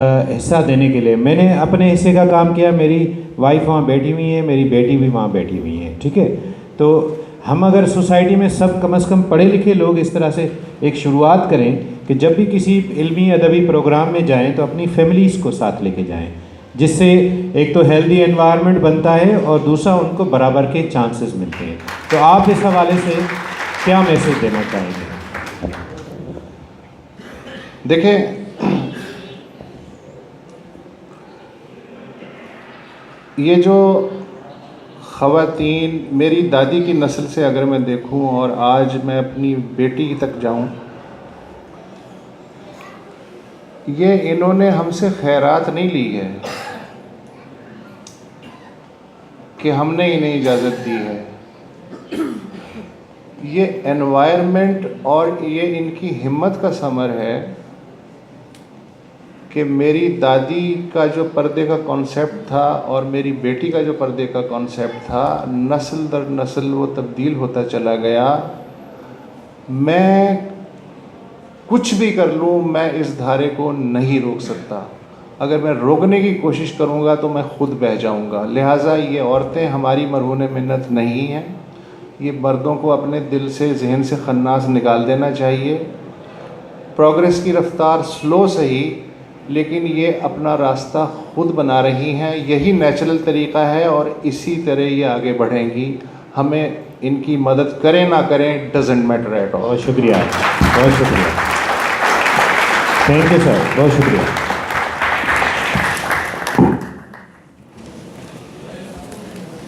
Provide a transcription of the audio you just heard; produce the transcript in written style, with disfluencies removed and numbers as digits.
हिस्सा देने के लिए। मैंने अपने हिस्से का काम किया, मेरी वाइफ वहाँ बैठी हुई है, मेरी बेटी भी वहाँ बैठी हुई है, ठीक है। तो हम अगर सोसाइटी में सब कम से कम पढ़े लिखे लोग इस तरह से एक शुरुआत करें कि जब भी किसी इल्मी अदबी प्रोग्राम में जाएं तो अपनी फैमिलीज़ को साथ लेके जाएं, जिससे एक तो हेल्दी एनवायरनमेंट बनता है और दूसरा उनको बराबर के चांसेस मिलते हैं। तो आप इस हवाले से क्या मैसेज देना चाहेंगे? देखें, ये जो ख़वातीन, मेरी दादी की नस्ल से अगर मैं देखूं और आज मैं अपनी बेटी तक जाऊं, ये इन्होंने हमसे खैरात नहीं ली है कि हमने इन्हें इजाज़त दी है। ये एनवायरनमेंट और ये इनकी हिम्मत का समर है कि मेरी दादी का जो पर्दे का कॉन्सेप्ट था और मेरी बेटी का जो पर्दे का कॉन्सेप्ट था, नस्ल दर नस्ल वो तब्दील होता चला गया। मैं कुछ भी कर लूँ, मैं इस धारे को नहीं रोक सकता। अगर मैं रोकने की कोशिश करूँगा तो मैं खुद बह जाऊँगा। लिहाजा ये औरतें हमारी मरहून मिन्नत नहीं हैं। ये मर्दों को अपने दिल से, जहन से खन्नास निकाल देना चाहिए। प्रोग्रेस की रफ्तार स्लो सही, लेकिन ये अपना रास्ता खुद बना रही हैं। यही नेचुरल तरीक़ा है और इसी तरह ये आगे बढ़ेंगी। हमें इनकी मदद करें ना करें, डजेंट मैटर एट ऑल। बहुत शुक्रिया, बहुत शुक्रिया। थैंक यू सर, बहुत शुक्रिया।